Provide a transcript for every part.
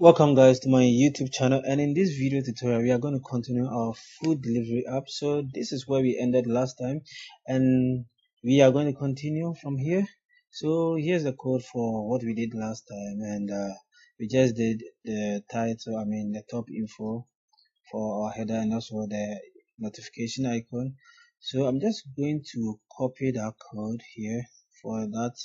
Welcome guys to my YouTube channel, and in this video tutorial we are going to continue our food delivery app. So this is where we ended last time and we are going to continue from here. So here's the code for what we did last time, and we just did the title, the top info for our header and also the notification icon. So I'm just going to copy that code here for that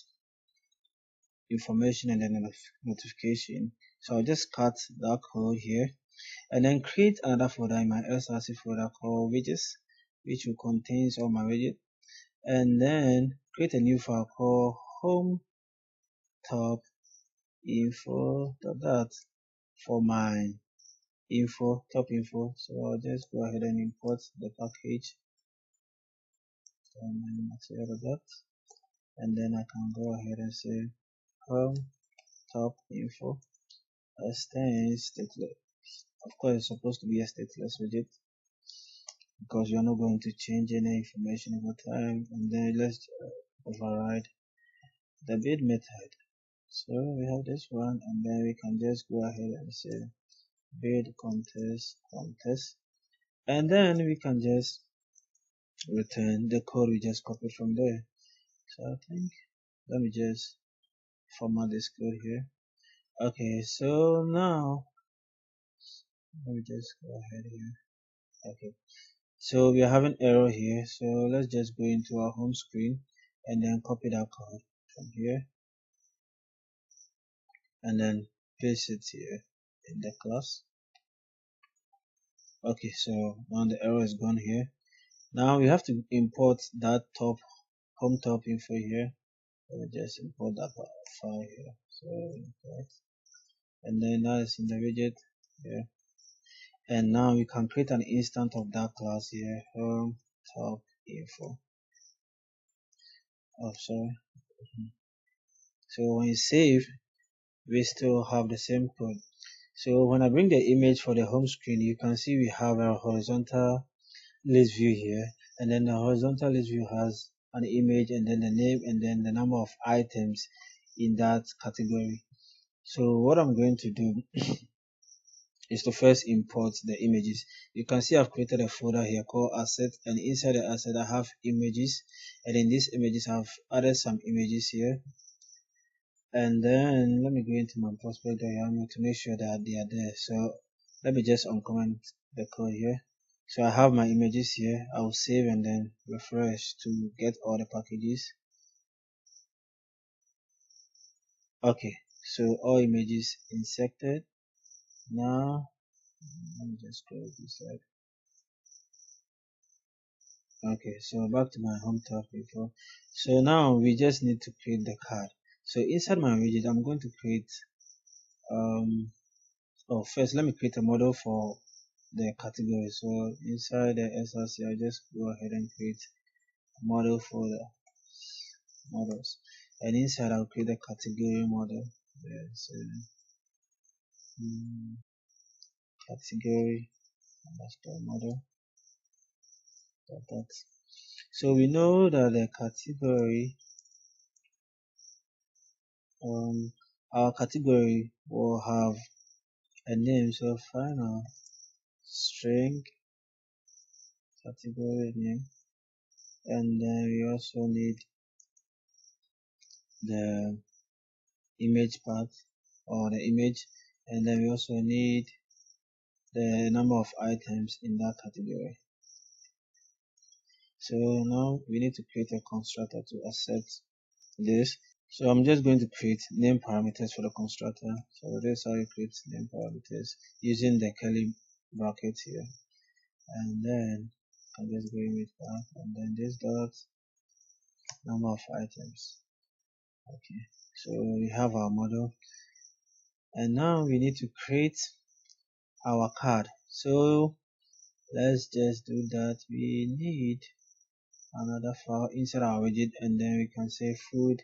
information and then notification. So I'll just cut that code here and then create another folder in my SRC folder called widgets, which will contain all my widgets, and then create a new file called home top info dot for my info top info. So I'll just go ahead and import the package from my material dot, and then I can go ahead and say home top info extends stateless. Of course, it's supposed to be a stateless widget because you're not going to change any information over time. And then let's override the build method. So we have this one, and then we can just go ahead and say build contest, and then we can just return the code we just copied from there. So I think let me just format this code here. Okay, so now let me just go ahead here. Okay, so we are having error here, so let's just go into our home screen and then copy that code from here and then paste it here in the class. Okay, so now the error is gone here. Now we have to import that home top info here. Let me just import that file here. So import, and then now it's in the widget here, and now we can create an instance of that class here, home top info. Oh, sorry. So when you save, we still have the same code. So when I bring the image for the home screen, you can see we have a horizontal list view here, and then the horizontal list view has an image and then the name and then the number of items in that category. So what I'm going to do is to first import the images. You can see I've created a folder here called asset, and inside the asset I have images, and in these images I've added some images here. And then let me go into my prospect diagram to make sure that they are there. So let me just uncomment the code here. So I have my images here. I will save and then refresh to get all the packages. Okay, so all images inserted. Now let me just close this side. Okay, so back to my home tab before. So now we just need to create the card. So inside my widget, I'm going to create first let me create a model for the category. So inside the SRC, I'll just go ahead and create a model for the models, and inside I'll create a category model. There's category model. So we know that the category, our category will have a name. So final string category name, and then we also need the image part or the image, and then we also need the number of items in that category. So now we need to create a constructor to accept this. So I'm just going to create name parameters for the constructor. So this is how you create name parameters using the curly brackets here, and then I'm just going with that, and then this dot number of items. Okay, so we have our model, and now we need to create our card. So let's just do that. We need another file inside our widget, and then we can say food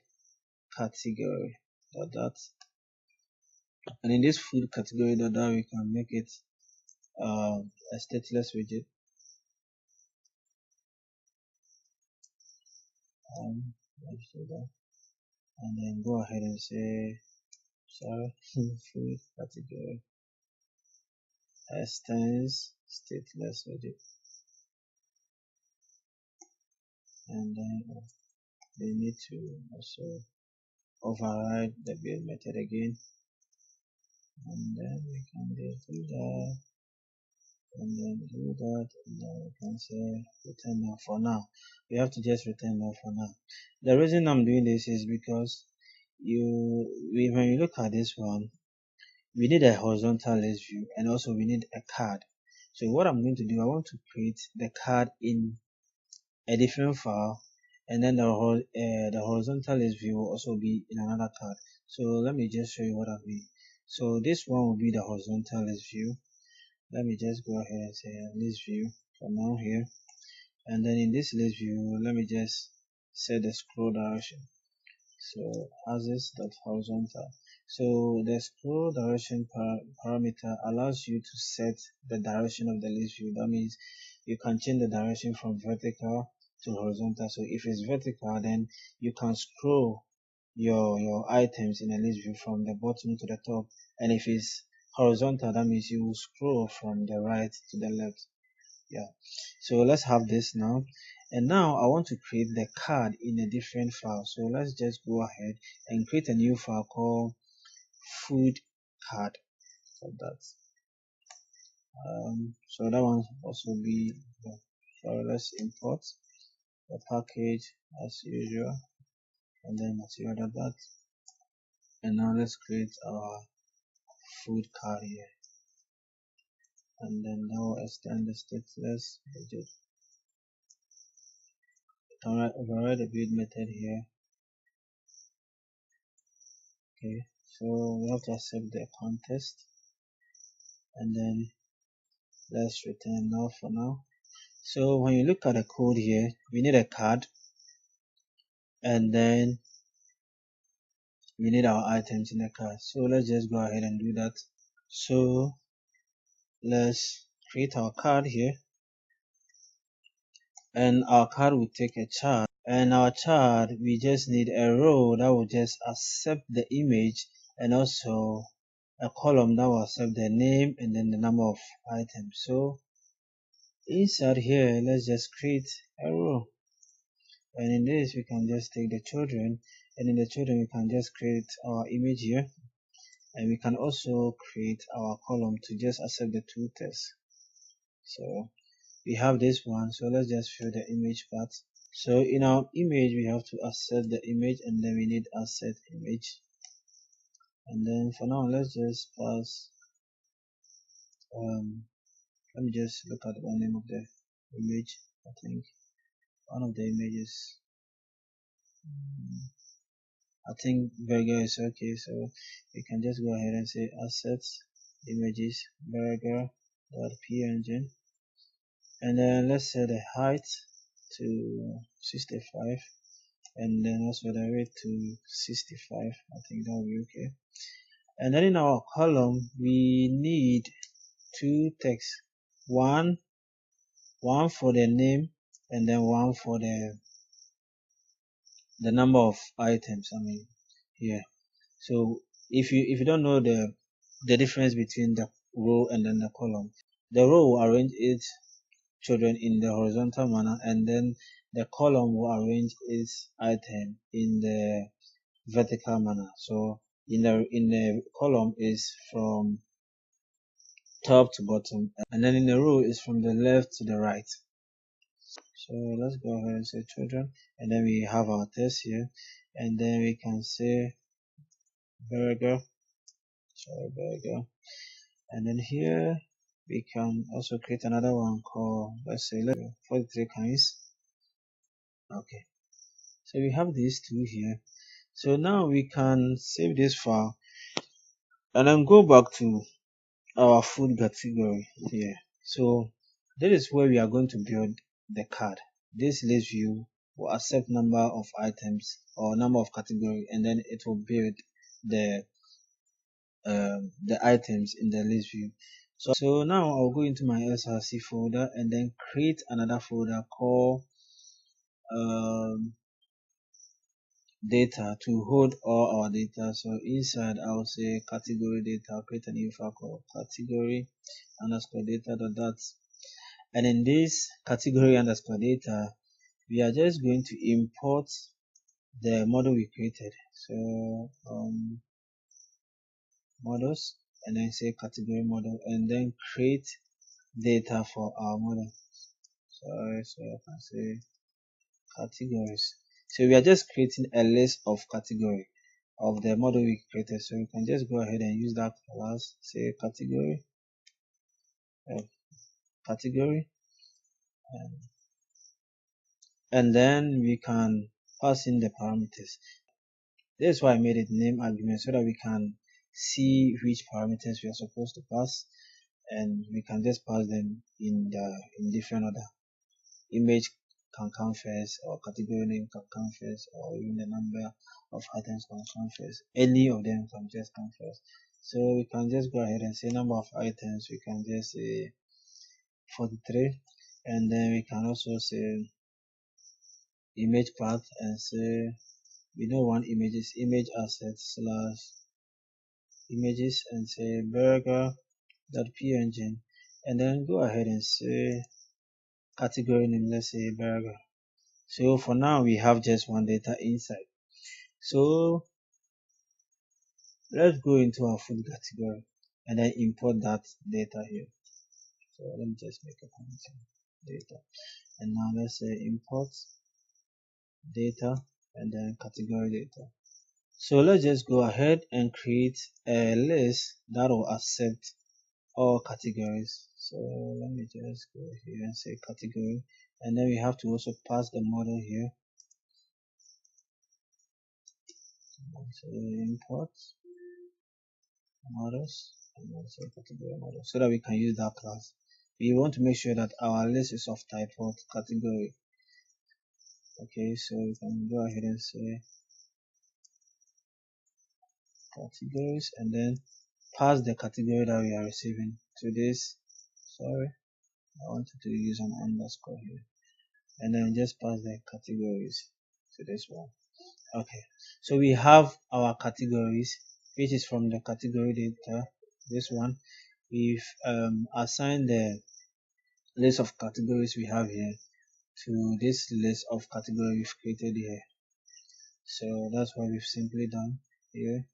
category dot, and in this food category dot we can make it a stateless widget. Let's do that, and then go ahead and say sorry, food category, extends stateless widget, and then we need to also override the build method again, and then we can just do that, and then do that, and then we can say return null for now. We have to just return null for now. The reason I'm doing this is because when you look at this one, we need a horizontal list view, and also we need a card. So what I'm going to do, I want to create the card in a different file, and then the horizontal list view will also be in another card. So let me just show you what I mean. So this one will be the horizontal list view. Let me just go ahead and say list view for now here, and then in this list view, let me just set the scroll direction. So axis.horizontal. So the scroll direction parameter allows you to set the direction of the list view. That means you can change the direction from vertical to horizontal. So if it's vertical, then you can scroll your items in a list view from the bottom to the top. And if it's horizontal, that means you will scroll from the right to the left. Yeah, so let's have this now, and now I want to create the card in a different file. So let's just go ahead and create a new file called food card. So that's so that one also be so let's import the package as usual, and then material.that, and now let's create our food card here, and then now extend the stateless widget. Override the build method here. Okay, so we have to accept the context, and then let's return null for now. So when you look at the code here, we need a card, and then we need our items in the card. So let's just go ahead and do that. So let's create our card here, and our card will take a chart, and our chart, we just need a row that will just accept the image, and also a column that will accept the name and then the number of items. So inside here, let's just create a row, and in this we can just take the children, and in the children we can just create our image here, and we can also create our column to just accept the two tests. So we have this one, so let's just fill the image part. So in our image we have to accept the image, and then we need asset image, and then for now let's just pass let me just look at the name of the image. I think one of the images, I think burger is okay, so we can just go ahead and say assets images burger.png, and then let's set the height to 65, and then also the weight to 65. I think that will be okay. And then in our column we need two texts, one for the name, and then one for the number of items, I mean, here. So if you don't know the difference between the row and then the column, the row will arrange its children in the horizontal manner, and then the column will arrange its item in the vertical manner. So in the column is from top to bottom, and then in the row is from the left to the right. So let's go ahead and say children, and then we have our test here, and then we can say burger, and then here we can also create another one called, let's say 43 kinds. Okay, so we have these two here. So now we can save this file and then go back to our food category here. So that is where we are going to build the card. This list view will accept number of items or number of category, and then it will build the items in the list view. So now I'll go into my SRC folder and then create another folder called data to hold all our data. So inside I'll say category data, I'll create a new file called category underscore data dot. And in this category underscore data, we are just going to import the model we created. So models, and then say category model, and then create data for our model. So I can say categories. So we are just creating a list of category of the model we created. So you can just go ahead and use that class, say category, uh, category, and then we can pass in the parameters. This is why I made it name argument, so that we can see which parameters we are supposed to pass, and we can just pass them in different order. Image can come first, or category name can come first, or even the number of items can come first. Any of them can just come first. So we can just go ahead and say number of items. We can just say 43, and then we can also say image path and say we don't want images, image assets slash images, and say burger.png, and then go ahead and say category name, let's say burger. So for now we have just one data inside. So let's go into our food category and then import that data here. So let me just make a comment data, and now let's say import data and then category data. So let's just go ahead and create a list that will accept all categories. So let me just go here and say category, and then we have to also pass the model here. So import models and also category model, so that we can use that class. We want to make sure that our list is of type what category. Okay, so we can go ahead and say categories, and then pass the category that we are receiving to this. Sorry, I wanted to use an underscore here, and then just pass the categories to this one. Okay, so we have our categories, which is from the category data, this one. We've assigned the list of categories we have here to this list of categories we've created here. So that's what we've simply done here.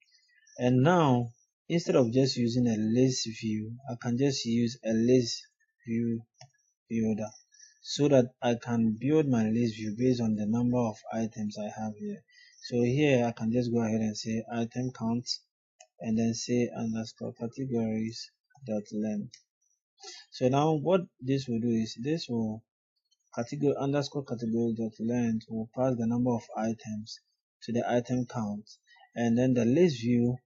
And now, instead of just using a list view, I can just use a list view builder, so that I can build my list view based on the number of items I have here. So here I can just go ahead and say item count, and then say underscore categories dot length. So now what this will do is this will category underscore category dot length will pass the number of items to the item count, and then the list view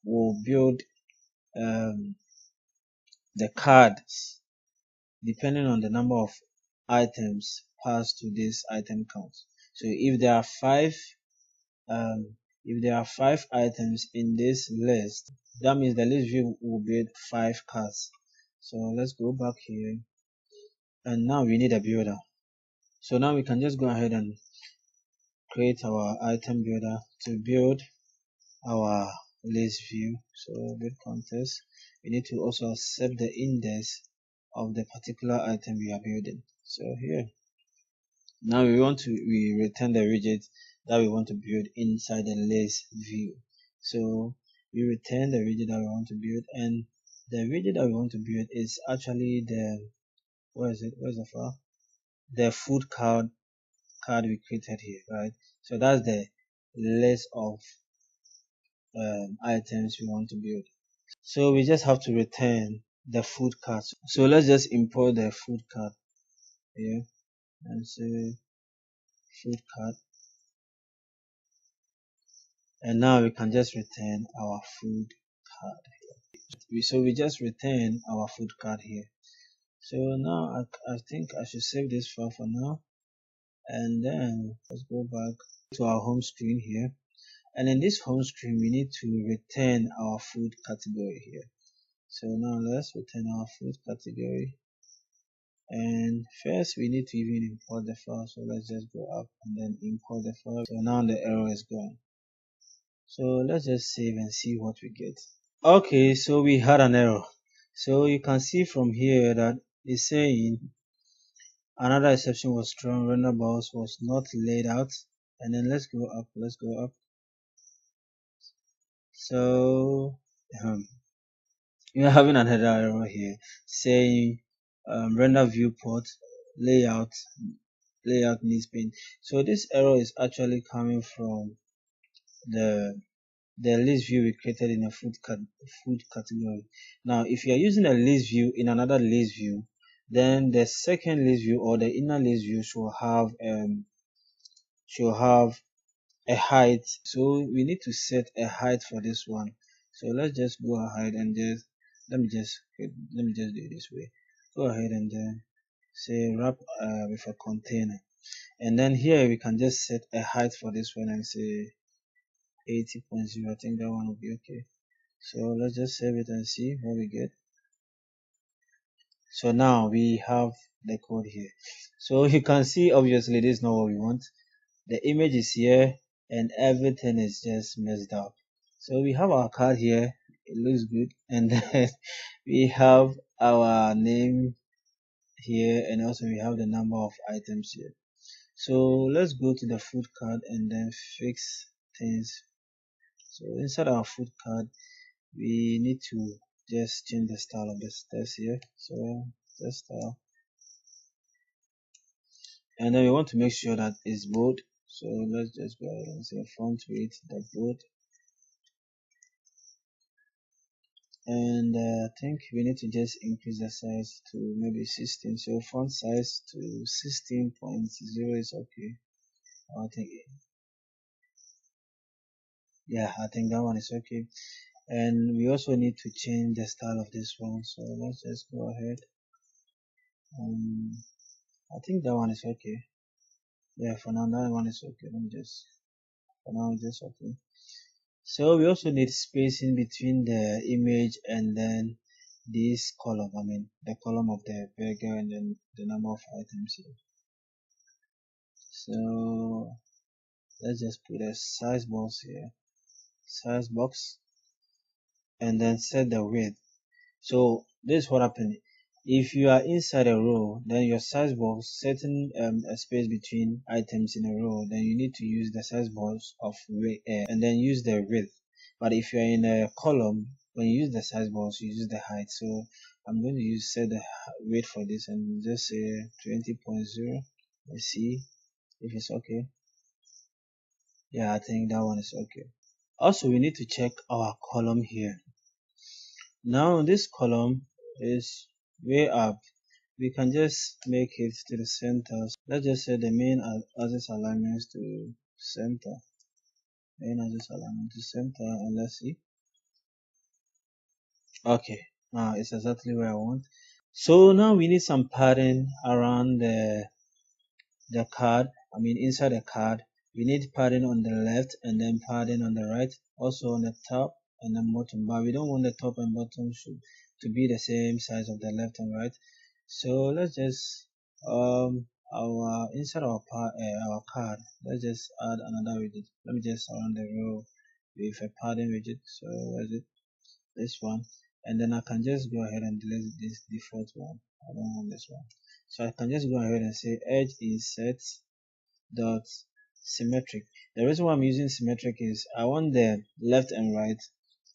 will build the cards depending on the number of items passed to this item count. So if there are five items in this list, that means the list view will build 5 cards. So let's go back here, and now we need a builder. So now we can just go ahead and create our item builder to build our list view. So build context, we need to also accept the index of the particular item we are building. So here, now we return the widget that we want to build inside the list view. So we return the widget that we want to build, and the widget that we want to build is actually the, where's the file? The food card we created here, right? So that's the list of items we want to build. So we just have to return the food card. So let's just import the food card here and say food card, and now we can just return our food card here. So we just return our food card here. So now I think I should save this file for now, and then let's go back to our home screen here. And in this home screen, we need to return our food category here. So now let's return our food category, And first we need to even import the file, so let's just go up and then import the file. So now the error is gone. So let's just save and see what we get. Okay, so we had an error. So you can see from here that it's saying another exception was thrown, render bus was not laid out. And then let's go up. So we are having another error here saying render viewport layout needs paint. So this error is actually coming from the list view we created in a food category. Now, if you are using a list view in another list view, then the second list view or the inner list view should have a height. So we need to set a height for this one. So let's just go ahead and just let me just do it this way. Go ahead and then say wrap with a container, and then here we can just set a height for this one and say 80.0. I think that one will be okay. So let's just save it and see what we get. So now we have the code here. So you can see obviously this is not what we want. The image is here and everything is just messed up. So we have our card here, it looks good, and then we have our name here, and also we have the number of items here. So let's go to the food card and then fix things. So inside our food card we need to just change the style of the text here. So this style, and then we want to make sure that it's bold. So let's just go ahead and say font weight bold, and I think we need to just increase the size to maybe 16. So font size to 16.0 is okay. I think, yeah, I think that one is okay. And we also need to change the style of this one. So let's just go ahead. I think that one is okay. Yeah, for now that one is okay. Let me just, for now it's just okay. So we also need spacing between the image and then this column. I mean the column of the burger and then the number of items here. So let's just put a size box here, size box, and then set the width. So this is what happens. If you are inside a row, then your size box setting a space between items in a row, then you need to use the size box of width and then use the width. But if you are in a column, when you use the size box, you use the height. So I'm going to set the width for this and just say 20.0. Let's see if it's okay. Yeah, I think that one is okay. Also, we need to check our column here. Now this column is way up. We can just make it to the center. Let's just set the main axis alignment to center. Main axis alignment to center, and let's see. Okay, now it's exactly where I want. So now we need some padding around the card. I mean inside the card. We need padding on the left and then padding on the right. Also on the top and the bottom. But we don't want the top and bottom to be the same size of the left and right. So let's just our inside our card, let's just add another widget. Let me just surround the row with a padding widget. So where's it? This one, and then I can just go ahead and delete this default one. I don't want this one, so I can just go ahead and say edge insert dot symmetric. The reason why I'm using symmetric is I want the left and right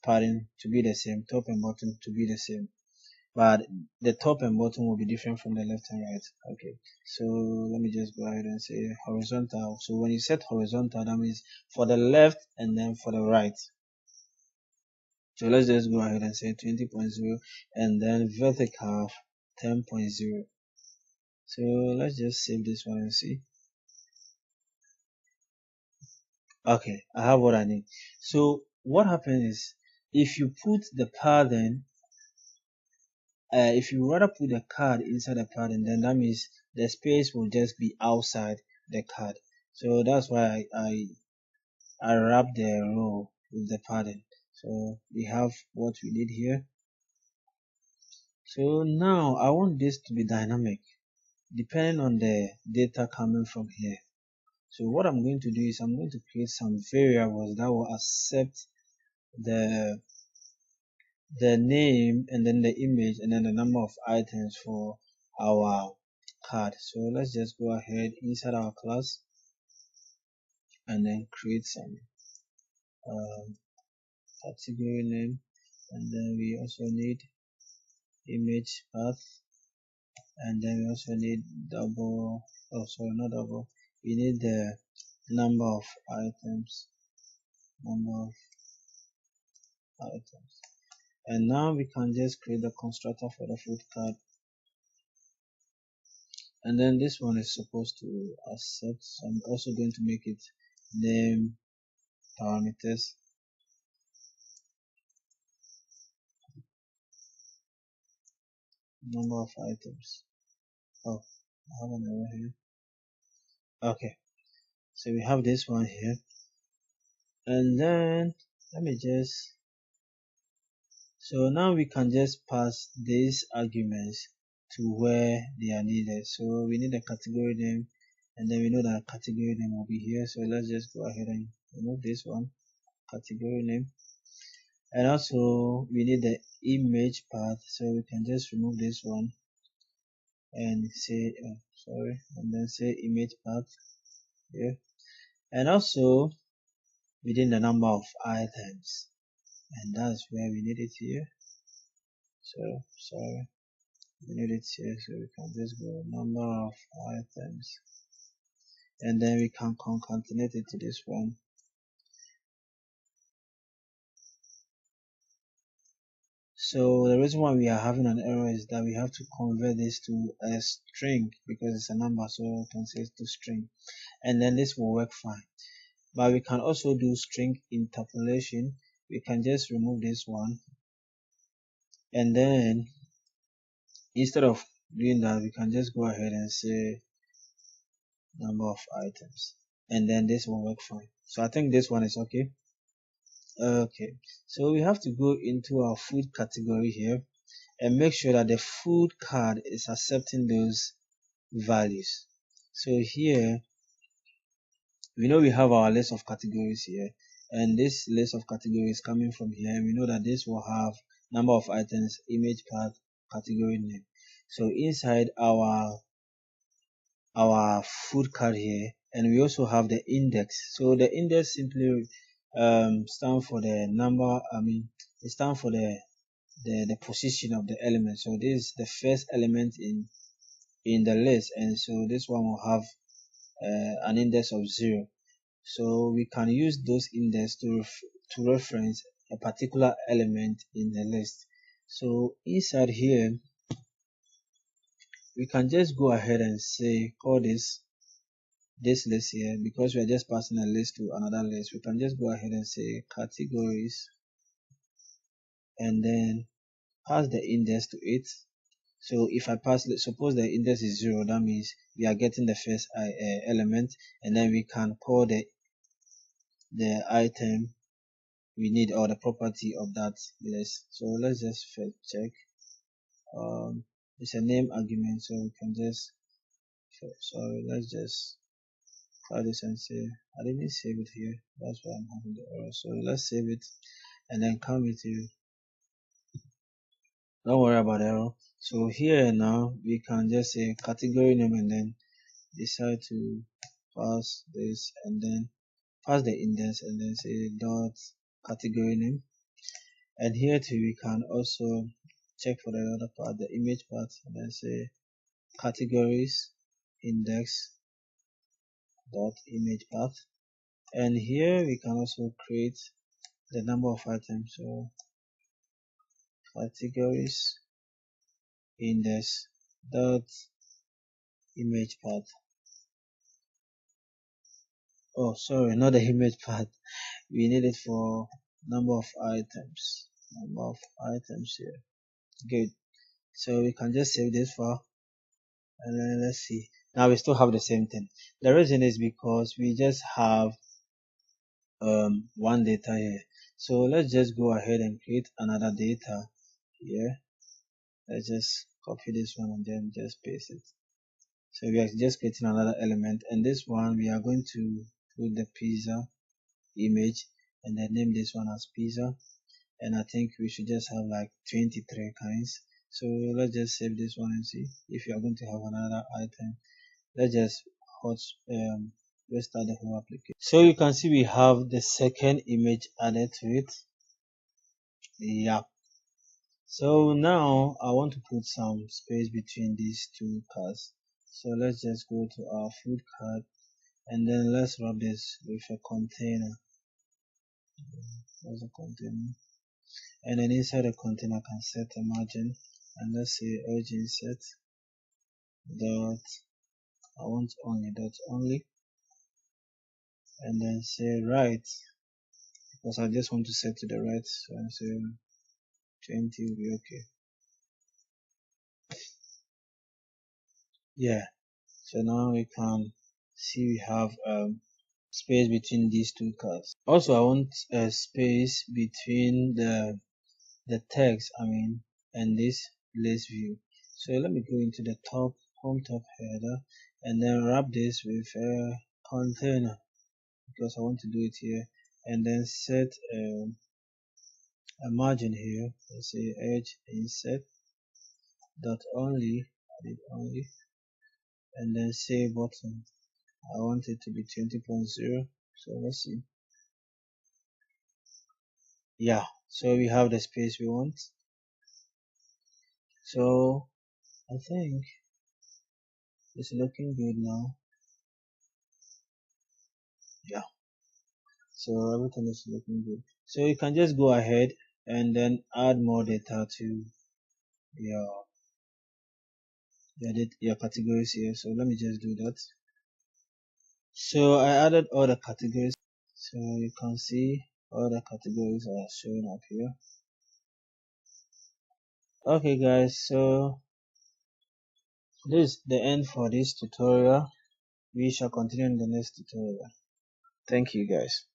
padding to be the same, top and bottom to be the same, but the top and bottom will be different from the left and right. Okay, so let me just go ahead and say horizontal. So when you set horizontal, that means for the left and then for the right. So let's just go ahead and say 20.0 and then vertical 10.0. So let's just save this one and see. Okay, I have what I need. So what happens is if you put the padding, if you rather put the card inside the padding, then that means the space will just be outside the card. So that's why I wrap the row with the padding. So we have what we need here. So now I want this to be dynamic. depending on the data coming from here. So what I'm going to do is I'm going to create some variables that will accept the name and then the image and then the number of items for our card. So let's just go ahead inside our class and then create some category name, and then we also need image path, and then we also need not double, we need the number of items, and now we can just create the constructor for the food card, and then this one is supposed to accept. So I'm also going to make it name parameters, number of items. Oh, I have an error here. Okay, so we have this one here, and then let me just, so now we can just pass these arguments to where they are needed. So we need a category name, and then we know that category name will be here. So let's just go ahead and remove this one, category name. And also we need the image path, so we can just remove this one and say and then say image path here. And also within the number of items, and that's where we need it here. So we need it here, so we can just go number of items, and then we can concatenate it to this one. So the reason why we are having an error is that we have to convert this to a string because it's a number, so we can say it to string, and then this will work fine. But we can also do string interpolation. We can just remove this one, and then instead of doing that, we can just go ahead and say number of items, and then this will work fine. So I think this one is okay. Okay, so we have to go into our food category here and make sure that the food card is accepting those values. So here we know we have our list of categories here, and this list of categories coming from here, and we know that this will have number of items, image path, category name. So inside our food card here, and we also have the index. So the index simply stand for the number, it stands for the position of the element. So this is the first element in the list, and so this one will have an index of 0. So we can use those index to reference a particular element in the list. So inside here we can just go ahead and say call this list here, because we are just passing a list to another list. We can just go ahead and say categories, and then pass the index to it. So if I pass, suppose the index is 0, that means we are getting the first element, and then we can call the item we need, or the property of that list. So let's just first check. It's a name argument, so we can just, let's just try this and say, I didn't save it here, that's why I'm having the error. So let's save it and then come with you. Don't worry about error. So here now we can just say category name, and then decide to pass this, and then pass the index, and then say dot category name. And here too we can also check for the other part, the image part, and then say categories index dot image path. And here we can also create the number of items. So categories index dot image path. Oh, sorry, not the image path. We need it for number of items. Number of items here. Good. So we can just save this file, and then let's see. Now we still have the same thing. The reason is because we just have one data here. So let's just go ahead and create another data here. Let's just copy this one and then just paste it. So we are just creating another element, and this one we are going to put the pizza image and then name this one as pizza. And I think we should just have like 23 kinds. So let's just save this one and see if you are going to have another item. Let's just restart the whole application. So you can see we have the second image added to it. Yeah. So now I want to put some space between these two cards. So let's just go to our food card and then let's wrap this with a container. There's a container. And then inside the container I can set a margin, and let's say edge inset dot, I want only dot only, and then say right, because I just want to set to the right, so I say 20 will be okay. Yeah, so now we can see we have space between these two cards. Also I want a space between the text and this list view. So let me go into the home top header and then wrap this with a container, because I want to do it here, and then set a margin here. Let's say edge inset dot only, and then say bottom. I want it to be 20.0. So let's see. Yeah, so we have the space we want. So I think it's looking good now. Yeah, so everything is looking good. So you can just go ahead and then add more data to your your categories here. So let me just do that. So I added all the categories, so you can see all the categories are shown up here. Okay guys, so this is the end for this tutorial. We shall continue in the next tutorial. Thank you guys.